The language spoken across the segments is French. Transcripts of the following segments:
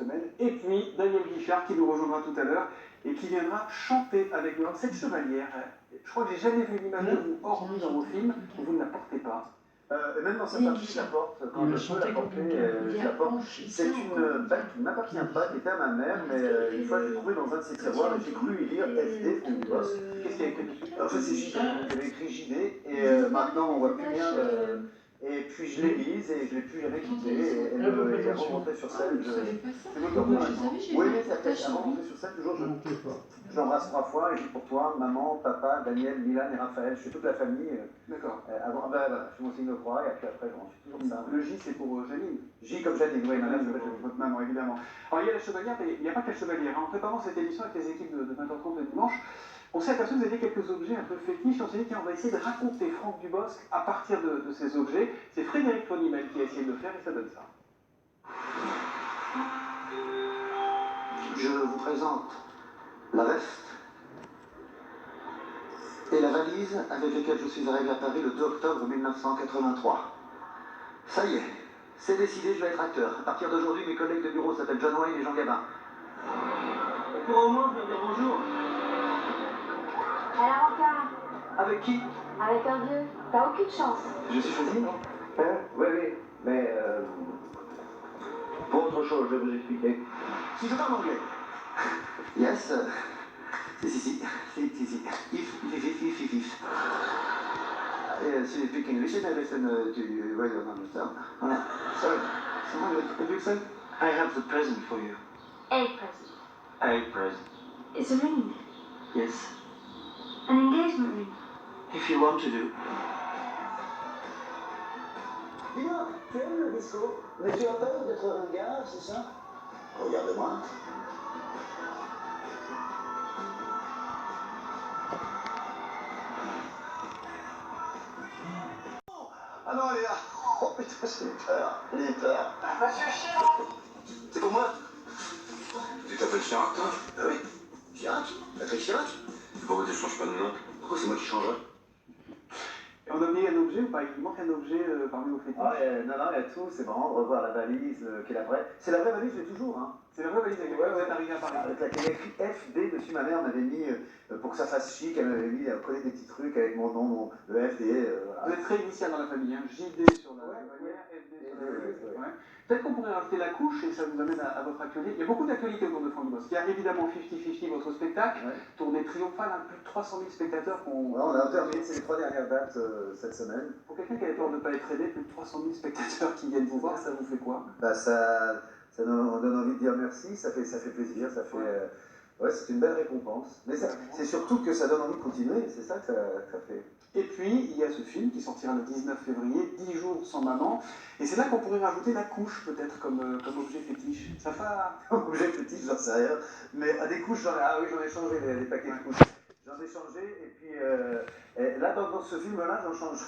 semaine. Et puis Daniel Guichard qui nous rejoindra tout à l'heure et qui viendra chanter avec nous. Cette chevalière, je crois que j'ai jamais vu l'image de vous hormis dans vos films, vous ne la portez pas. Et même dans certains films, je la porte. Quand je peux la porter, je la porte. C'est une bague qui ne m'appartient pas, qui était à ma mère, mais une fois je l'ai trouvée dans un de ses tiroirs et j'ai cru y lire FD, Franck Dubosc. Qu'est-ce qu'il y a écrit dessus? En fait, c'est JD, il y avait écrit JD, et maintenant on voit plus bien. Et puis je l'ai lise et je ne l'ai plus jamais quittée. Et elle est remontée sur scène. C'est votre tournoi. Oui, mais ça fait avant de rentrer sur scène, toujours je l'embrasse 3 fois et je dis pour toi, maman, papa, Daniel, Milan et Raphaël, je fais toute la famille. D'accord. Avant, je fais mon signe de croix et puis après je rentre toujours ça. Le J c'est pour Janine. J comme Janine, oui, madame, c'est votre maman évidemment. Alors il y a la chevalière, mais il n'y a pas que la chevalière. En préparant cette émission avec les équipes de 20h30 le dimanche, on s'est aperçu que vous aviez quelques objets un peu fétiches. On s'est dit tiens, on va essayer de raconter Franck Dubosc à partir de ces objets. C'est Frédéric Fonimel qui a essayé de le faire et ça donne ça. Je vous présente la veste et la valise avec laquelle je suis arrivé à Paris le 2 octobre 1983. Ça y est, c'est décidé, je vais être acteur. À partir d'aujourd'hui, mes collègues de bureau s'appellent John Wayne et Jean Gabin. On pourra au moins me dire bonjour. Alors encore. Avec qui? Avec un vieux. T'as aucune chance. Je suis choisi, non? Oui, mais pour autre chose, je vais vous expliquer. Si je parle anglais. Yes. Si. If. Yes, you speak English and I listen to you. Well, you don't understand. Sorry. What do you say? I have the present for you. A present. A present. It's a ring. Yes. An engagement ring. If you want to do. Dis-moi, tu aimes le disco? Mais tu as peur d'être ringard, c'est ça? Regarde-moi. Ah non, elle est là. Oh putain, j'ai peur. Monsieur Chirac. C'est pour moi. Tu t'appelles Chirac, toi? Oui. Chirac? Patrick Chirac? Pourquoi tu ne changes pas de nom? Pourquoi c'est moi qui changerais? Et on a oublié un objet ou pas? Il manque un objet parmi vos fétiches. Non, il y a tout, c'est marrant de revoir la valise qui est la vraie. C'est la vraie valise, je l'ai toujours, hein. C'est la vraie valise avec laquelle vous êtes arrivé à Paris. Avec laquelle il y a écrit FD dessus, ma mère m'avait mis, pour que ça fasse chic, elle m'avait mis, elle collait des petits trucs avec mon nom, le FD. Voilà. Vous êtes très initial dans la famille, hein. JD sur la chevalière, FD sur la valise. Ouais. Peut-être qu'on pourrait rajouter la couche et ça vous amène à votre actualité. Il y a beaucoup d'actualités autour de Franck Dubosc. Il y a évidemment 50-50, votre spectacle, tournée triomphale, hein, plus de 300 000 spectateurs qu'on... Ouais, on a terminé, c'est les 3 dernières dates cette semaine. Pour quelqu'un qui avait peur de ne pas être aidé, plus de 300 000 spectateurs qui viennent vous voir, ça vous fait quoi? Bah ça donne envie de dire merci, ça fait plaisir, ça fait... ouais, c'est une belle récompense. Mais c'est surtout que ça donne envie de continuer, c'est ça que ça fait. Et puis, il y a ce film qui sortira le 19 février, 10 jours sans maman. Et c'est là qu'on pourrait rajouter la couche, peut-être, comme objet fétiche. Ça fait... Objet fétiche, j'en sais rien. Mais à des couches, j'en ai changé les paquets de couches. J'en ai changé, et puis là, dans ce film-là, j'en change.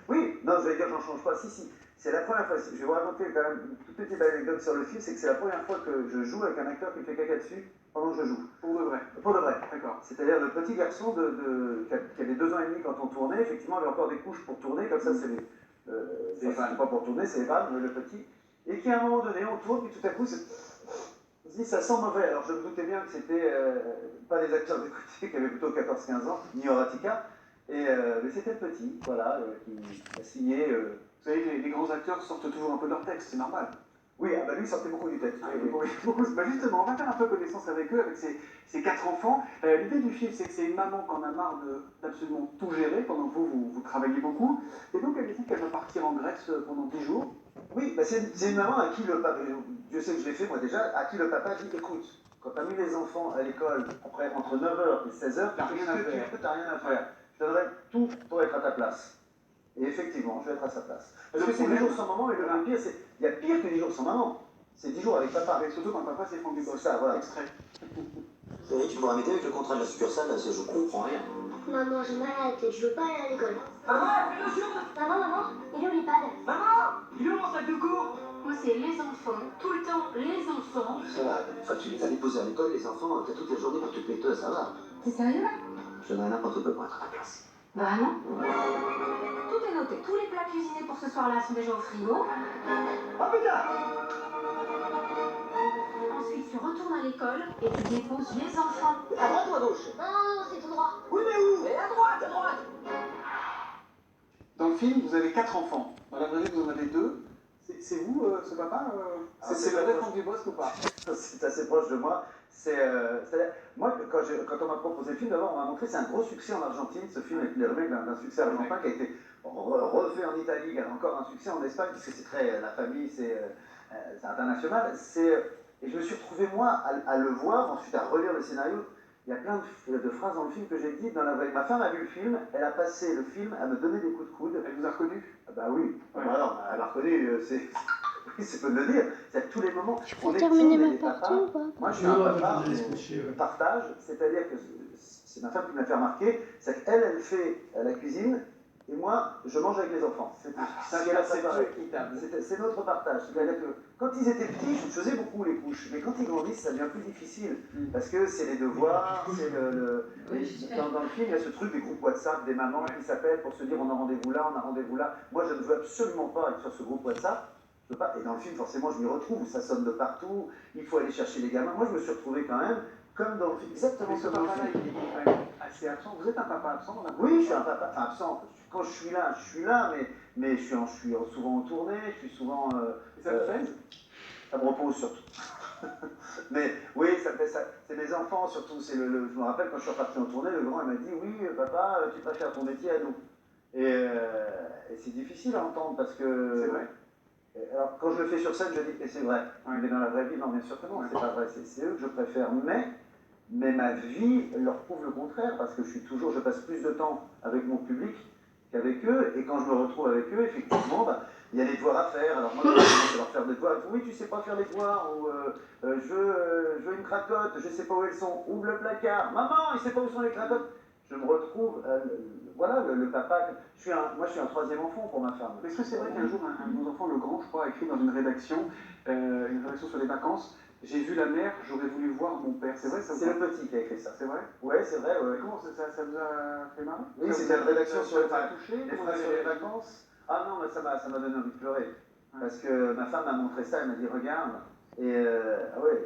Oui, non, je vais dire, j'en change pas. Si. C'est la première fois, je vais vous raconter quand même une toute petite anecdote sur le film, c'est que c'est la première fois que je joue avec un acteur qui me fait caca dessus pendant que je joue. Pour de vrai. Pour de vrai. D'accord. C'est-à-dire le petit garçon qui avait 2 ans et demi quand on tournait, effectivement, il avait encore des couches pour tourner, comme ça, c'est les femmes, pas pour tourner, c'est les femmes, le petit. Et qui à un moment donné, on tourne, puis tout à coup, on se dit, ça sent mauvais. Alors je me doutais bien que c'était pas les acteurs de côté qui avaient plutôt 14-15 ans, ni Horatica, mais c'était le petit, voilà, qui a signé. Vous savez que les grands acteurs sortent toujours un peu de leur texte, c'est normal. Oui, lui, il sortait beaucoup du texte. Bah justement, on va faire un peu connaissance avec eux, avec ces 4 enfants. L'idée du film, c'est que c'est une maman qui en a marre d'absolument tout gérer, pendant que vous travaillez beaucoup. Et donc, elle décide qu'elle va partir en Grèce pendant 10 jours. Oui, bah c'est une maman à qui le papa, Dieu sait que je l'ai fait moi déjà, à qui le papa dit, écoute, quand tu as mis les enfants à l'école, après entre 9h et 16h, t'as rien à faire. Je donnerai tout pour être à ta place. Et effectivement, je vais être à sa place. Parce que c'est 10 jours sans maman, et le pire, il y a pire que 10 jours sans maman. C'est 10 jours avec papa. Et surtout quand papa, c'est Franck Dubosc. C'est ça, voilà. Extrait. Oui, tu pourras m'aider avec le contrat de la succursale, là, je comprends rien. Maman, j'ai mal à la tête, je veux pas aller à l'école. Maman, fais le jour. Maman, il est où l'iPad? Maman, il est où mon sac de cours? Moi, c'est les enfants, tout le temps, les enfants. Ça va, une fois que tu les as déposés à l'école, les enfants, t'as toute la journée pour te péter, ça va. T'es sérieux là? Je donnerai n'importe quoi pour être à ta place. Vraiment? Tout est noté, tous les plats cuisinés pour ce soir-là sont déjà au frigo. Oh putain! l'école et tu déposes les enfants. À droite ou à gauche? Non, c'est tout droit. Oui, mais où? Et à droite, à droite. Dans le film, vous avez 4 enfants. Dans la vraie vie, vous en avez 2. C'est vous, ce papa C'est le vrai Franck Dubosc ou pas? C'est assez proche de moi. C'est-à-dire, moi, quand on m'a proposé le film, d'abord, on m'a montré, c'est un gros succès en Argentine. Ce film est le remake d'un succès argentin qui a été refait en Italie, qui a encore un succès en Espagne, parce que c'est très. La famille, c'est international. Et je me suis retrouvé, moi, à le voir, ensuite à relire le scénario. Il y a plein de phrases dans le film que j'ai dites dans la vraie. Ma femme a vu le film, elle a passé le film à me donner des coups de coude. Elle vous a reconnu? Ah bah oui, Ouais. alors, elle m'a reconnu, c'est peu de le dire. C'est à tous les moments. Je On peux est terminer tous ma des partie papas. ou pas? Moi, je suis un papa de partage, c'est-à-dire que c'est ma femme qui m'a fait remarquer, c'est qu'elle, elle fait la cuisine, et moi, je mange avec les enfants. C'est équitable. C'est notre partage. C'est-à-dire que quand ils étaient petits, je faisais beaucoup les couches, mais quand ils grandissent, ça devient plus difficile, parce que c'est les devoirs, c'est dans le film, il y a ce truc des groupes WhatsApp, des mamans qui s'appellent pour se dire on a rendez-vous là, on a rendez-vous là. Moi, je ne veux absolument pas être sur ce groupe WhatsApp. Je veux pas. Et dans le film, forcément, je m'y retrouve, ça sonne de partout, il faut aller chercher les gamins. Moi, je me suis retrouvé quand même, comme dans le film, exactement Ce comme dans le papa-là, film. il est quand même assez absent. Vous êtes un papa absent dans la Oui, je suis un papa absent. Quand je suis là, mais je suis souvent en tournée, je suis souvent. Et ça vous pèse? Ça me repose surtout. Mais oui, ça me fait ça. C'est mes enfants surtout. Je me rappelle quand je suis reparti en tournée, le grand il m'a dit oui, papa, tu préfères ton métier à nous. Et c'est difficile à entendre parce que. C'est vrai. Alors quand je le fais sur scène, je dis et c'est vrai. Ouais. Mais dans la vraie vie, non, bien sûr que non, Ouais. c'est pas vrai. C'est eux que je préfère. Mais ma vie leur prouve le contraire parce que je passe plus de temps avec mon public qu'avec eux. Et quand je me retrouve avec eux, effectivement, il y a des devoirs à faire. Alors moi, je commence à leur faire des devoirs. Oui, tu sais pas faire les devoirs. Ou je veux une cracotte, je sais pas où elles sont. Ouvre le placard. Maman, il sait pas où sont les cracottes. Je me retrouve, voilà, le papa. Moi, je suis un troisième enfant pour ma femme. Est-ce que c'est vrai qu'un jour, un de vos enfants, le grand, je crois, a écrit dans une rédaction sur les vacances, j'ai vu la mer, j'aurais voulu voir mon père. C'est vrai ça? C'est le petit qui a écrit ça. C'est vrai? Ouais, c'est vrai. Ouais. Comment ça vous a fait marrer? Oui, c'était une rédaction sur les touché? sur les vacances. Ah non, mais ça m'a donné envie de pleurer. Ouais. Parce que ma femme m'a montré ça, elle m'a dit regarde. Et ah ouais,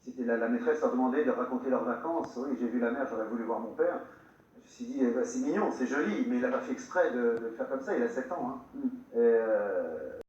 c'était la maîtresse leur demandait de raconter leurs vacances. Oui, j'ai vu la mer, j'aurais voulu voir mon père. Je me suis dit, c'est mignon, c'est joli, mais il n'a pas fait exprès de le faire comme ça, il a 7 ans. Hein. Et,